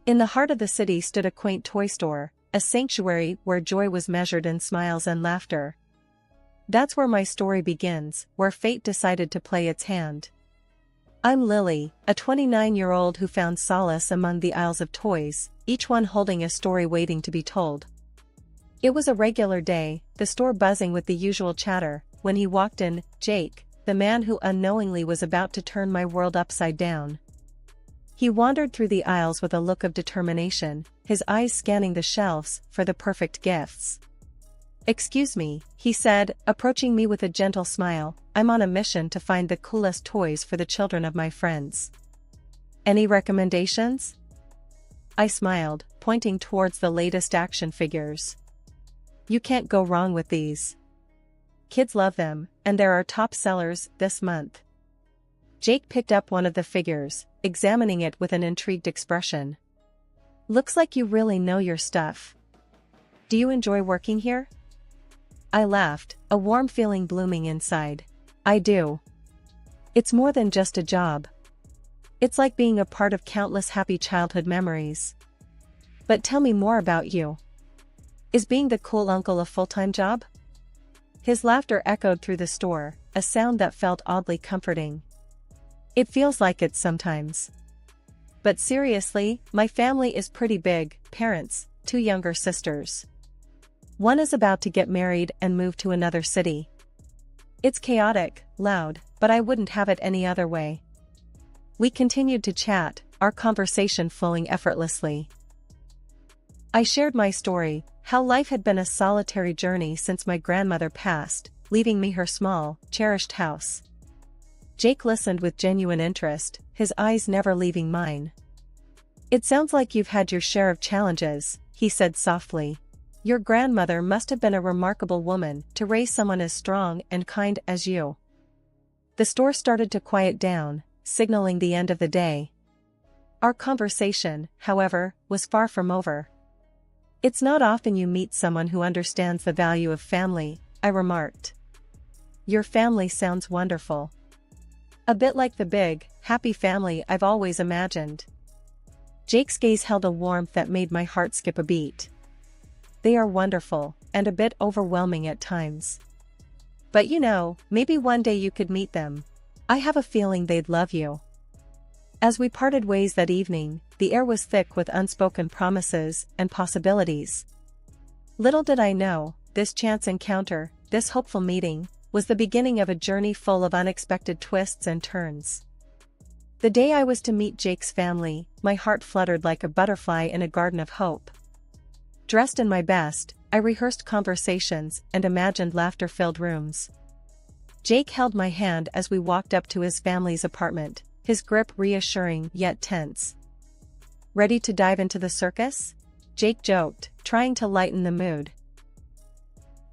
In the heart of the city stood a quaint toy store, a sanctuary where joy was measured in smiles and laughter. That's where my story begins, where fate decided to play its hand. I'm Lily, a 29-year-old who found solace among the aisles of toys, each one holding a story waiting to be told. It was a regular day, the store buzzing with the usual chatter, when he walked in, Jake, the man who unknowingly was about to turn my world upside down. He wandered through the aisles with a look of determination, his eyes scanning the shelves for the perfect gifts. "Excuse me," he said, approaching me with a gentle smile, "I'm on a mission to find the coolest toys for the children of my friends. Any recommendations?" I smiled, pointing towards the latest action figures. "You can't go wrong with these. Kids love them, and they're our top sellers this month." Jake picked up one of the figures, examining it with an intrigued expression. "Looks like you really know your stuff. Do you enjoy working here?" I laughed, a warm feeling blooming inside. "I do. It's more than just a job. It's like being a part of countless happy childhood memories. But tell me more about you. Is being the cool uncle a full-time job?" His laughter echoed through the store, a sound that felt oddly comforting. "It feels like it sometimes. But seriously, my family is pretty big, parents, 2 younger sisters. One is about to get married and move to another city. It's chaotic, loud, but I wouldn't have it any other way." We continued to chat, our conversation flowing effortlessly. I shared my story, how life had been a solitary journey since my grandmother passed, leaving me her small, cherished house. Jake listened with genuine interest, his eyes never leaving mine. "It sounds like you've had your share of challenges," he said softly. "Your grandmother must have been a remarkable woman to raise someone as strong and kind as you." The store started to quiet down, signaling the end of the day. Our conversation, however, was far from over. "It's not often you meet someone who understands the value of family," I remarked. "Your family sounds wonderful. A bit like the big, happy family I've always imagined." Jake's gaze held a warmth that made my heart skip a beat. "They are wonderful, and a bit overwhelming at times. But you know, maybe one day you could meet them. I have a feeling they'd love you." As we parted ways that evening, the air was thick with unspoken promises and possibilities. Little did I know, this chance encounter, this hopeful meeting, was the beginning of a journey full of unexpected twists and turns. The day I was to meet Jake's family, my heart fluttered like a butterfly in a garden of hope. Dressed in my best, I rehearsed conversations and imagined laughter-filled rooms. Jake held my hand as we walked up to his family's apartment, his grip reassuring yet tense. "Ready to dive into the circus?" Jake joked, trying to lighten the mood.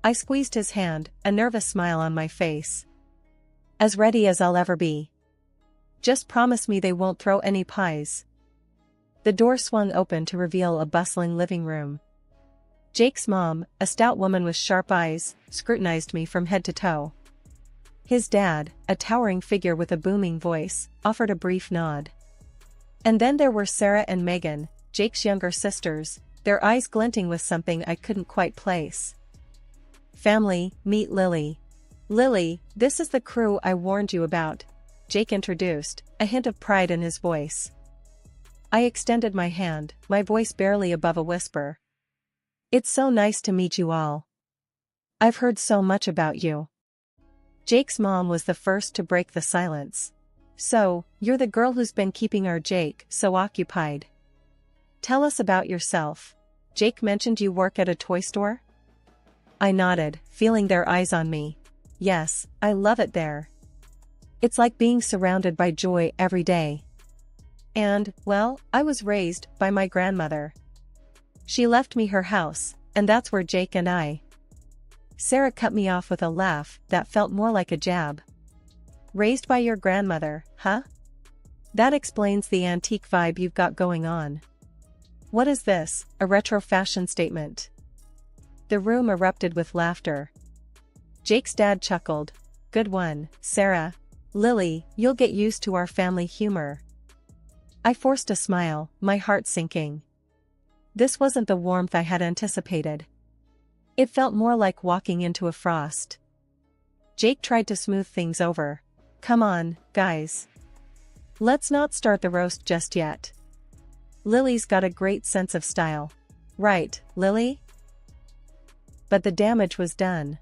I squeezed his hand, a nervous smile on my face. "As ready as I'll ever be. Just promise me they won't throw any pies." The door swung open to reveal a bustling living room. Jake's mom, a stout woman with sharp eyes, scrutinized me from head to toe. His dad, a towering figure with a booming voice, offered a brief nod. And then there were Sarah and Megan, Jake's younger sisters, their eyes glinting with something I couldn't quite place. "Family, meet Lily. Lily, this is the crew I warned you about," Jake introduced, a hint of pride in his voice. I extended my hand, my voice barely above a whisper. "It's so nice to meet you all. I've heard so much about you." Jake's mom was the first to break the silence. "So, you're the girl who's been keeping our Jake so occupied. Tell us about yourself. Jake mentioned you work at a toy store?" I nodded, feeling their eyes on me. "Yes, I love it there. It's like being surrounded by joy every day. And, well, I was raised by my grandmother. She left me her house, and that's where Jake and I—" Sarah cut me off with a laugh that felt more like a jab. "Raised by your grandmother, huh? That explains the antique vibe you've got going on. What is this, a retro fashion statement?" The room erupted with laughter. Jake's dad chuckled. "Good one, Sarah. Lily, you'll get used to our family humor." I forced a smile, my heart sinking. This wasn't the warmth I had anticipated. It felt more like walking into a frost. Jake tried to smooth things over. Come on, guys. Let's not start the roast just yet. Lily's got a great sense of style. Right, Lily? But the damage was done.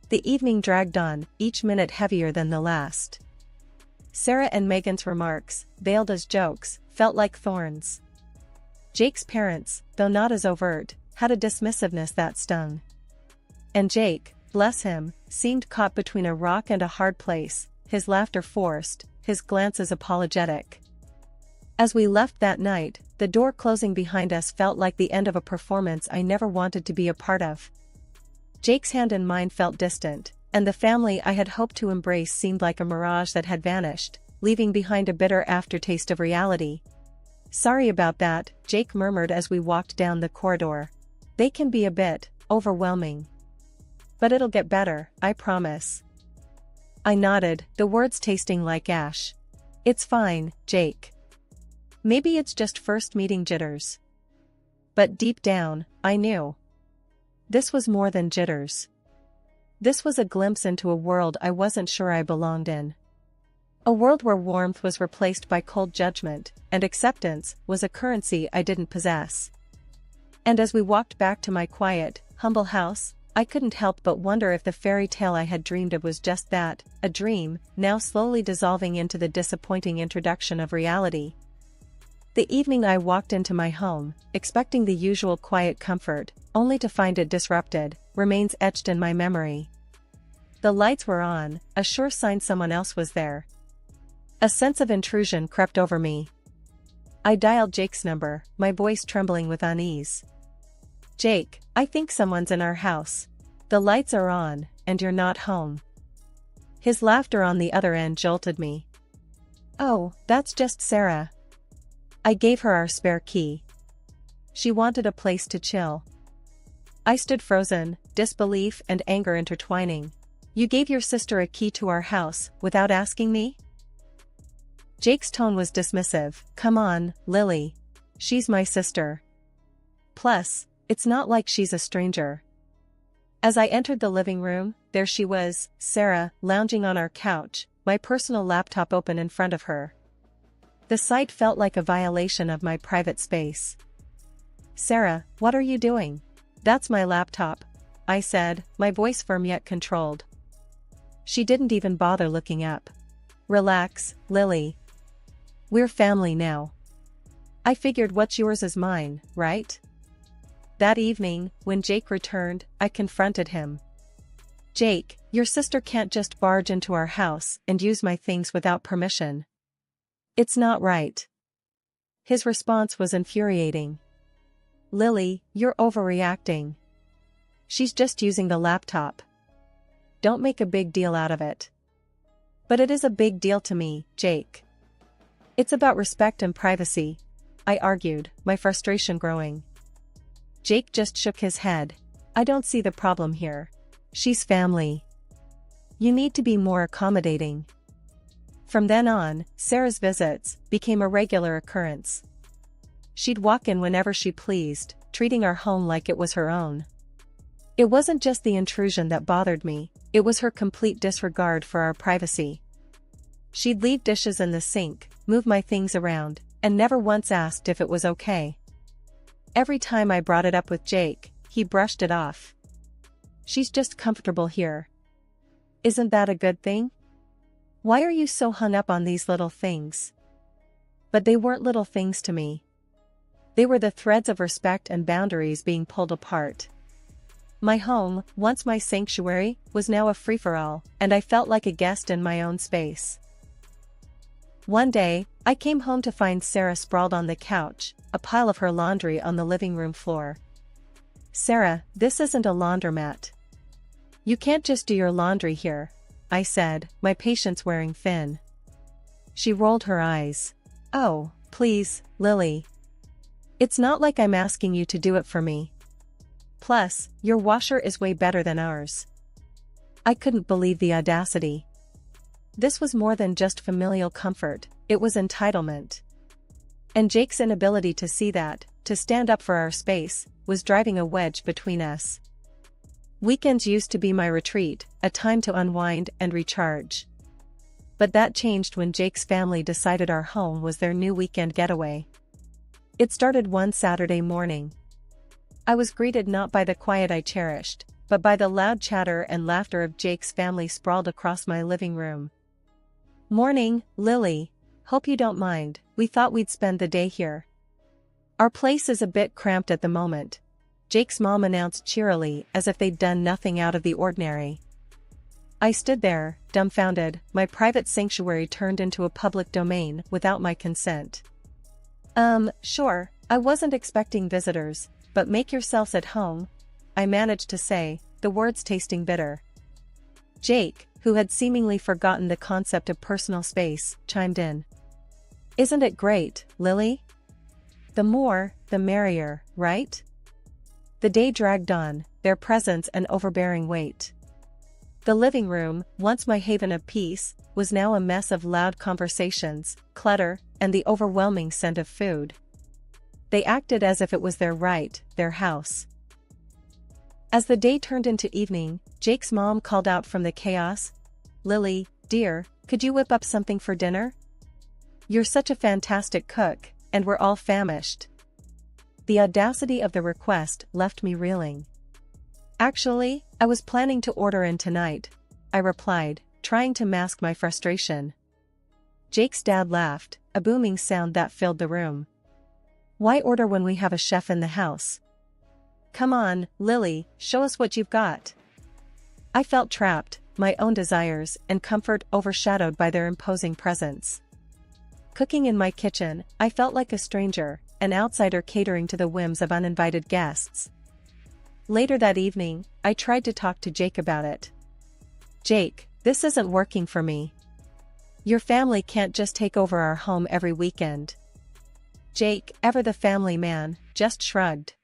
The evening dragged on, each minute heavier than the last. Sarah and Megan's remarks, veiled as jokes, felt like thorns. Jake's parents, though not as overt, had a dismissiveness that stung. And Jake, bless him, seemed caught between a rock and a hard place, his laughter forced, his glances apologetic. As we left that night, the door closing behind us felt like the end of a performance I never wanted to be a part of. Jake's hand in mine felt distant, and the family I had hoped to embrace seemed like a mirage that had vanished, leaving behind a bitter aftertaste of reality. Sorry about that, Jake murmured as we walked down the corridor. They can be a bit overwhelming. But it'll get better, I promise. I nodded, the words tasting like ash. It's fine, Jake. Maybe it's just first meeting jitters. But deep down, I knew. This was more than jitters. This was a glimpse into a world I wasn't sure I belonged in. A world where warmth was replaced by cold judgment, and acceptance was a currency I didn't possess. And as we walked back to my quiet, humble house, I couldn't help but wonder if the fairy tale I had dreamed of was just that, a dream, now slowly dissolving into the disappointing introduction of reality. The evening I walked into my home, expecting the usual quiet comfort, only to find it disrupted, remains etched in my memory. The lights were on, a sure sign someone else was there. A sense of intrusion crept over me. I dialed Jake's number, my voice trembling with unease. Jake, I think someone's in our house. The lights are on, and you're not home. His laughter on the other end jolted me. Oh, that's just Sarah. I gave her our spare key. She wanted a place to chill. I stood frozen, disbelief and anger intertwining. You gave your sister a key to our house, without asking me? Jake's tone was dismissive. Come on, Lily. She's my sister. Plus, it's not like she's a stranger. As I entered the living room, there she was, Sarah, lounging on our couch, my personal laptop open in front of her. The sight felt like a violation of my private space. Sarah, what are you doing? That's my laptop, I said, my voice firm yet controlled. She didn't even bother looking up. Relax, Lily. We're family now. I figured what's yours is mine, right? That evening, when Jake returned, I confronted him. Jake, your sister can't just barge into our house and use my things without permission. It's not right. His response was infuriating. Lily, you're overreacting. She's just using the laptop. Don't make a big deal out of it. But it is a big deal to me, Jake. It's about respect and privacy, I argued, my frustration growing. Jake just shook his head. I don't see the problem here. She's family. You need to be more accommodating. From then on, Sarah's visits became a regular occurrence. She'd walk in whenever she pleased, treating our home like it was her own. It wasn't just the intrusion that bothered me, it was her complete disregard for our privacy. She'd leave dishes in the sink, move my things around, and never once asked if it was okay. Every time I brought it up with Jake, he brushed it off. She's just comfortable here. Isn't that a good thing? Why are you so hung up on these little things? But they weren't little things to me. They were the threads of respect and boundaries being pulled apart. My home, once my sanctuary, was now a free-for-all, and I felt like a guest in my own space. One day, I came home to find Sarah sprawled on the couch, a pile of her laundry on the living room floor. Sarah, this isn't a laundromat. You can't just do your laundry here, I said, my patience wearing thin. She rolled her eyes. Oh, please, Lily. It's not like I'm asking you to do it for me. Plus, your washer is way better than ours. I couldn't believe the audacity. This was more than just familial comfort, it was entitlement. And Jake's inability to see that, to stand up for our space, was driving a wedge between us. Weekends used to be my retreat, a time to unwind and recharge. But that changed when Jake's family decided our home was their new weekend getaway. It started one Saturday morning. I was greeted not by the quiet I cherished, but by the loud chatter and laughter of Jake's family sprawled across my living room. "Morning, Lily. Hope you don't mind, we thought we'd spend the day here. Our place is a bit cramped at the moment," Jake's mom announced cheerily as if they'd done nothing out of the ordinary. I stood there, dumbfounded, my private sanctuary turned into a public domain without my consent. Sure, I wasn't expecting visitors, but make yourselves at home," I managed to say, the words tasting bitter. Jake, who had seemingly forgotten the concept of personal space, chimed in. "Isn't it great, Lily? The more, the merrier, right?" The day dragged on, their presence an overbearing weight. The living room, once my haven of peace, was now a mess of loud conversations, clutter, and the overwhelming scent of food. They acted as if it was their right, their house. As the day turned into evening, Jake's mom called out from the chaos, "Lily, dear, could you whip up something for dinner? You're such a fantastic cook, and we're all famished." The audacity of the request left me reeling. "Actually, I was planning to order in tonight," I replied, trying to mask my frustration. Jake's dad laughed, a booming sound that filled the room. "Why order when we have a chef in the house? Come on, Lily, show us what you've got." I felt trapped, my own desires and comfort overshadowed by their imposing presence. Cooking in my kitchen, I felt like a stranger, an outsider catering to the whims of uninvited guests. Later that evening, I tried to talk to Jake about it. "Jake, this isn't working for me. Your family can't just take over our home every weekend." Jake, ever the family man, just shrugged.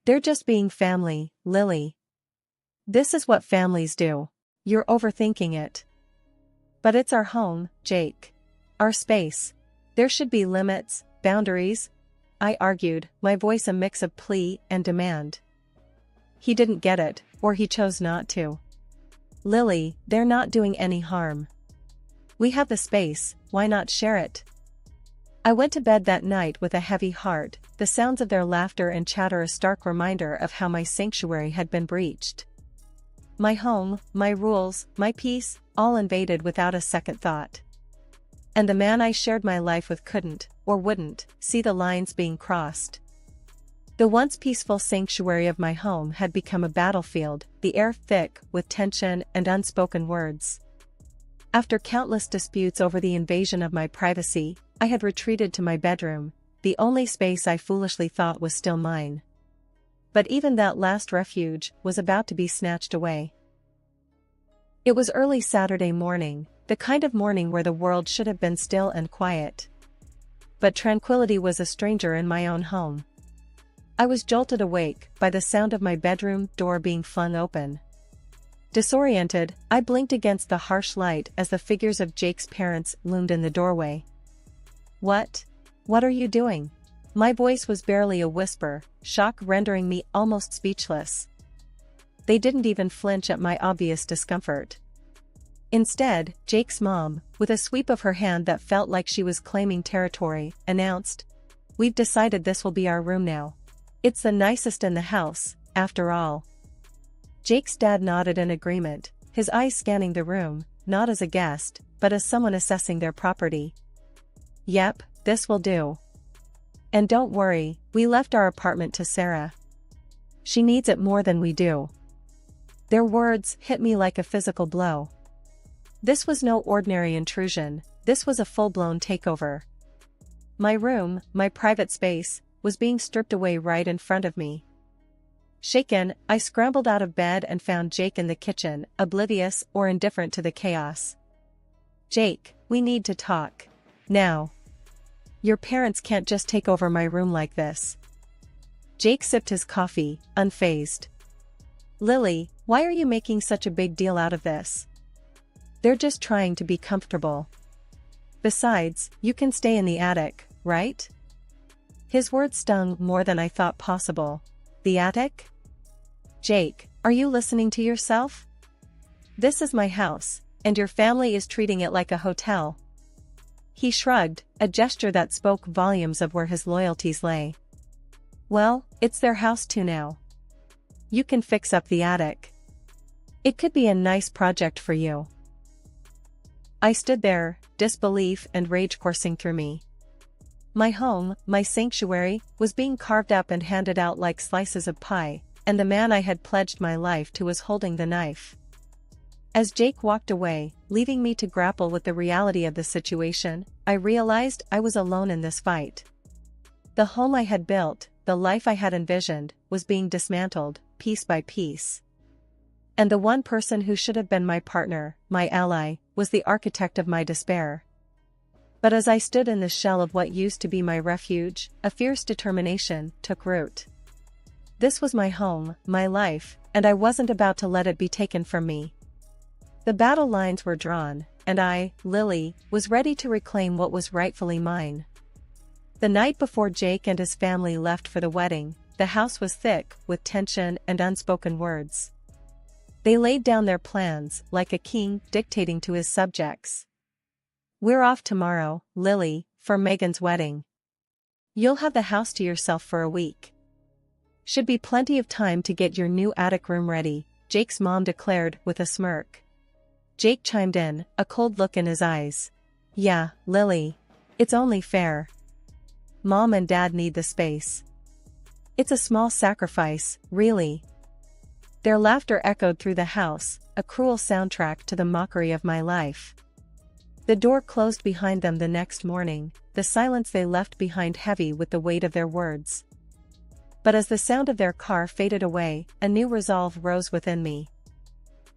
"They're just being family, Lily. This is what families do. You're overthinking it." "But it's our home, Jake. Our space. There should be limits, boundaries," I argued, my voice a mix of plea and demand. He didn't get it, or he chose not to. "Lily, they're not doing any harm. We have the space, why not share it?" I went to bed that night with a heavy heart, the sounds of their laughter and chatter a stark reminder of how my sanctuary had been breached. My home, my rules, my peace, all invaded without a second thought. And the man I shared my life with couldn't, or wouldn't, see the lines being crossed. The once peaceful sanctuary of my home had become a battlefield, the air thick with tension and unspoken words. After countless disputes over the invasion of my privacy, I had retreated to my bedroom, the only space I foolishly thought was still mine. But even that last refuge was about to be snatched away. It was early Saturday morning, the kind of morning where the world should have been still and quiet. But tranquility was a stranger in my own home. I was jolted awake by the sound of my bedroom door being flung open. Disoriented, I blinked against the harsh light as the figures of Jake's parents loomed in the doorway. "What? What are you doing?" My voice was barely a whisper, shock rendering me almost speechless. They didn't even flinch at my obvious discomfort. Instead, Jake's mom, with a sweep of her hand that felt like she was claiming territory, announced, "We've decided this will be our room now. It's the nicest in the house, after all." Jake's dad nodded in agreement, his eyes scanning the room, not as a guest, but as someone assessing their property. "Yep, this will do. And don't worry, we left our apartment to Sarah. She needs it more than we do." Their words hit me like a physical blow. This was no ordinary intrusion, this was a full-blown takeover. My room, my private space, was being stripped away right in front of me. Shaken, I scrambled out of bed and found Jake in the kitchen, oblivious or indifferent to the chaos. "Jake, we need to talk. Now. Your parents can't just take over my room like this." Jake sipped his coffee, unfazed. "Lily, why are you making such a big deal out of this? They're just trying to be comfortable. Besides, you can stay in the attic, right?" His words stung more than I thought possible. The attic? Jake, are you listening to yourself? This is my house, and your family is treating it like a hotel. He shrugged, a gesture that spoke volumes of where his loyalties lay. Well, it's their house too now. You can fix up the attic. It could be a nice project for you. I stood there, disbelief and rage coursing through me. My home, my sanctuary, was being carved up and handed out like slices of pie, and the man I had pledged my life to was holding the knife. As Jake walked away, leaving me to grapple with the reality of the situation, I realized I was alone in this fight. The home I had built, the life I had envisioned, was being dismantled, piece by piece. And the one person who should have been my partner, my ally, was the architect of my despair. But as I stood in the shell of what used to be my refuge, a fierce determination took root. This was my home, my life, and I wasn't about to let it be taken from me. The battle lines were drawn, and I, Lily, was ready to reclaim what was rightfully mine. The night before Jake and his family left for the wedding, the house was thick with tension and unspoken words. They laid down their plans, like a king dictating to his subjects. We're off tomorrow, Lily, for Megan's wedding. You'll have the house to yourself for a week. Should be plenty of time to get your new attic room ready, Jake's mom declared with a smirk. Jake chimed in, a cold look in his eyes. Yeah, Lily. It's only fair. Mom and Dad need the space. It's a small sacrifice, really. Their laughter echoed through the house, a cruel soundtrack to the mockery of my life. The door closed behind them the next morning, the silence they left behind heavy with the weight of their words. But as the sound of their car faded away, a new resolve rose within me.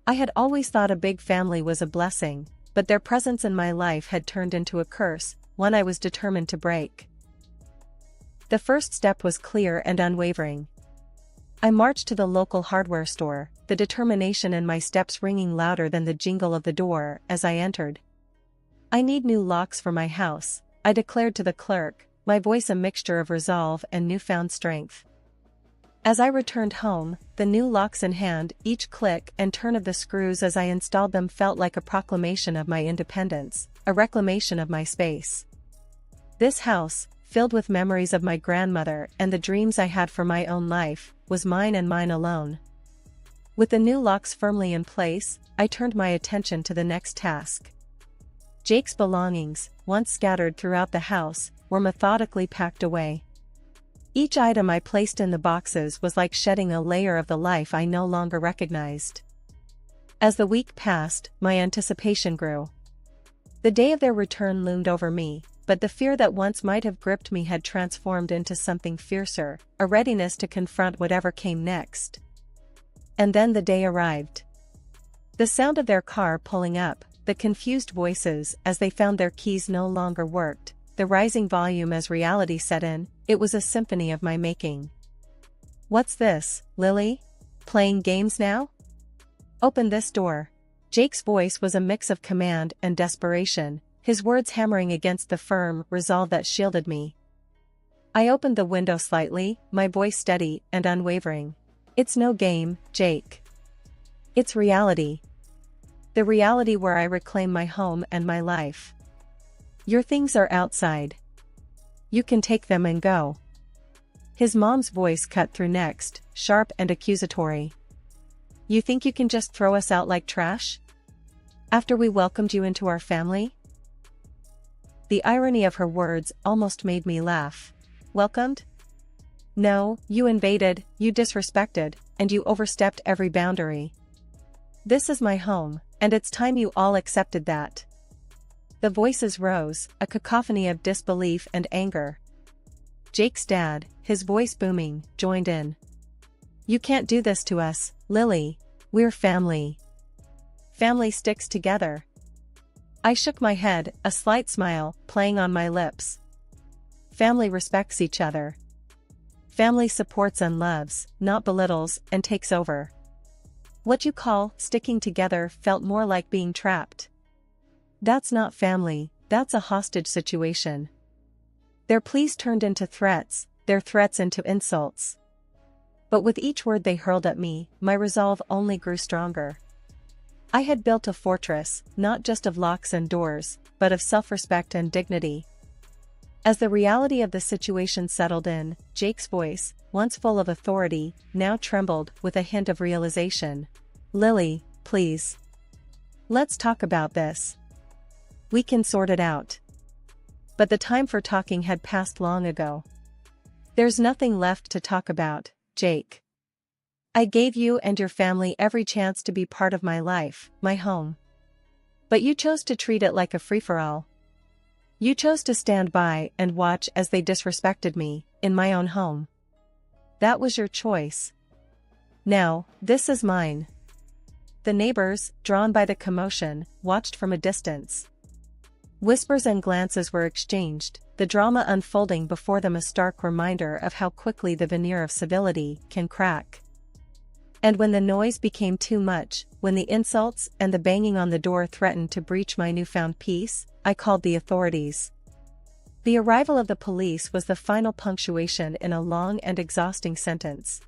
I had always thought a big family was a blessing, but their presence in my life had turned into a curse, one I was determined to break. The first step was clear and unwavering. I marched to the local hardware store, the determination in my steps ringing louder than the jingle of the door as I entered. I need new locks for my house, I declared to the clerk, my voice a mixture of resolve and newfound strength. As I returned home, the new locks in hand, each click and turn of the screws as I installed them felt like a proclamation of my independence, a reclamation of my space. This house, filled with memories of my grandmother and the dreams I had for my own life, was mine and mine alone. With the new locks firmly in place, I turned my attention to the next task. Jake's belongings, once scattered throughout the house, were methodically packed away. Each item I placed in the boxes was like shedding a layer of the life I no longer recognized. As the week passed, my anticipation grew. The day of their return loomed over me, but the fear that once might have gripped me had transformed into something fiercer, a readiness to confront whatever came next. And then the day arrived. The sound of their car pulling up, the confused voices as they found their keys no longer worked, the rising volume as reality set in, it was a symphony of my making. What's this, Lily? Playing games now? Open this door. Jake's voice was a mix of command and desperation, his words hammering against the firm resolve that shielded me. I opened the window slightly, my voice steady and unwavering. It's no game, Jake. It's reality. The reality where I reclaim my home and my life. Your things are outside. You can take them and go. His mom's voice cut through next, sharp and accusatory. You think you can just throw us out like trash? After we welcomed you into our family? The irony of her words almost made me laugh. Welcomed? No, you invaded, you disrespected, and you overstepped every boundary. This is my home, and it's time you all accepted that. The voices rose, a cacophony of disbelief and anger. Jake's dad, his voice booming, joined in. You can't do this to us, Lily. We're family. Family sticks together. I shook my head, a slight smile playing on my lips. Family respects each other. Family supports and loves, not belittles and takes over. What you call sticking together felt more like being trapped. That's not family, that's a hostage situation. Their pleas turned into threats, their threats into insults. But with each word they hurled at me, my resolve only grew stronger. I had built a fortress, not just of locks and doors, but of self-respect and dignity. As the reality of the situation settled in, Jake's voice, once full of authority, now trembled with a hint of realization. "Lily, please. Let's talk about this. We can sort it out." But the time for talking had passed long ago. "There's nothing left to talk about, Jake. I gave you and your family every chance to be part of my life, my home. But you chose to treat it like a free-for-all. You chose to stand by and watch as they disrespected me, in my own home. That was your choice. Now, this is mine." The neighbors, drawn by the commotion, watched from a distance. Whispers and glances were exchanged, the drama unfolding before them, a stark reminder of how quickly the veneer of civility can crack. And when the noise became too much, when the insults and the banging on the door threatened to breach my newfound peace, I called the authorities. The arrival of the police was the final punctuation in a long and exhausting sentence.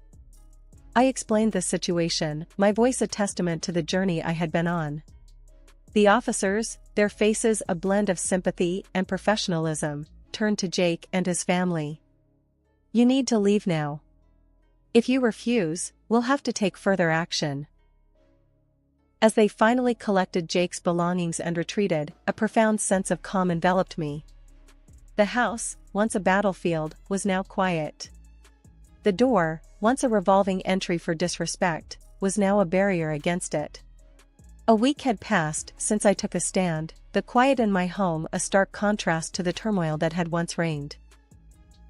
I explained the situation, my voice a testament to the journey I had been on. The officers, their faces a blend of sympathy and professionalism, turned to Jake and his family. "You need to leave now. If you refuse, we'll have to take further action." As they finally collected Jake's belongings and retreated, a profound sense of calm enveloped me. The house, once a battlefield, was now quiet. The door, once a revolving entry for disrespect, was now a barrier against it. A week had passed since I took a stand, the quiet in my home a stark contrast to the turmoil that had once reigned.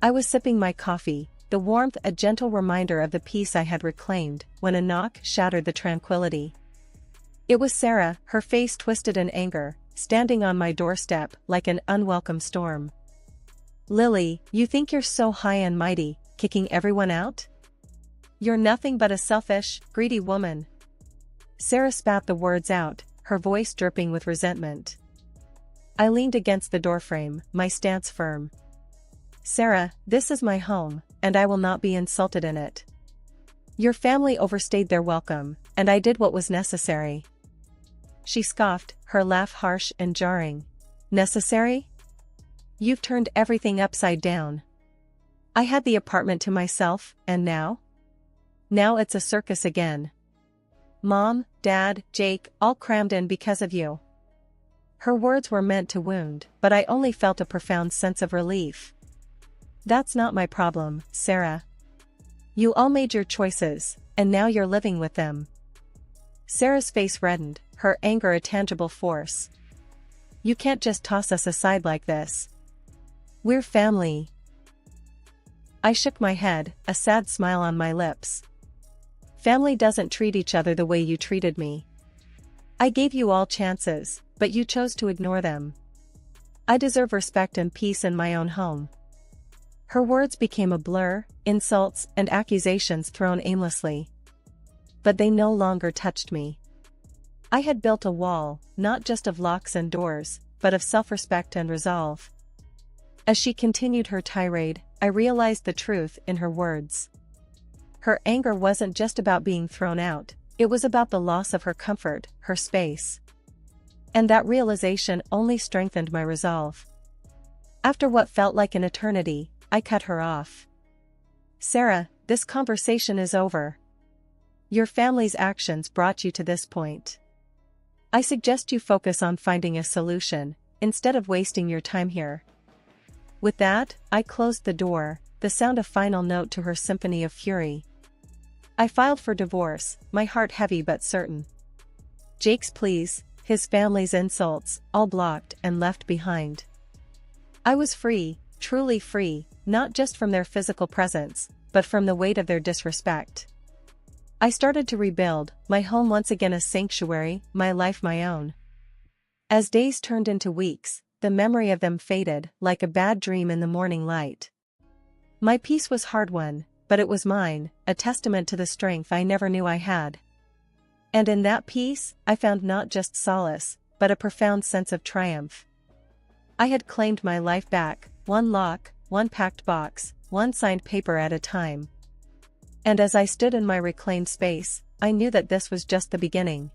I was sipping my coffee, the warmth a gentle reminder of the peace I had reclaimed, when a knock shattered the tranquility. It was Sarah, her face twisted in anger, standing on my doorstep like an unwelcome storm. "Lily, you think you're so high and mighty, kicking everyone out? You're nothing but a selfish, greedy woman." Sarah spat the words out, her voice dripping with resentment. I leaned against the doorframe, my stance firm. "Sarah, this is my home, and I will not be insulted in it. Your family overstayed their welcome, and I did what was necessary." She scoffed, her laugh harsh and jarring. "Necessary? You've turned everything upside down. I had the apartment to myself, and now? Now it's a circus again. Mom, Dad, Jake, all crammed in because of you." Her words were meant to wound, but I only felt a profound sense of relief. "That's not my problem, Sarah. You all made your choices, and now you're living with them." Sarah's face reddened, her anger a tangible force. "You can't just toss us aside like this. We're family." I shook my head, a sad smile on my lips. "Family doesn't treat each other the way you treated me. I gave you all chances, but you chose to ignore them. I deserve respect and peace in my own home." Her words became a blur, insults and accusations thrown aimlessly. But they no longer touched me. I had built a wall, not just of locks and doors, but of self-respect and resolve. As she continued her tirade, I realized the truth in her words. Her anger wasn't just about being thrown out, it was about the loss of her comfort, her space. And that realization only strengthened my resolve. After what felt like an eternity, I cut her off. "Sarah, this conversation is over. Your family's actions brought you to this point. I suggest you focus on finding a solution, instead of wasting your time here." With that, I closed the door, the sound a final note to her symphony of fury. I filed for divorce, my heart heavy but certain. Jake's pleas, his family's insults, all blocked and left behind. I was free, truly free, not just from their physical presence, but from the weight of their disrespect. I started to rebuild, my home once again a sanctuary, my life my own. As days turned into weeks, the memory of them faded, like a bad dream in the morning light. My peace was hard-won, but it was mine, a testament to the strength I never knew I had. And in that peace, I found not just solace, but a profound sense of triumph. I had claimed my life back, one lock, one packed box, one signed paper at a time. And as I stood in my reclaimed space, I knew that this was just the beginning.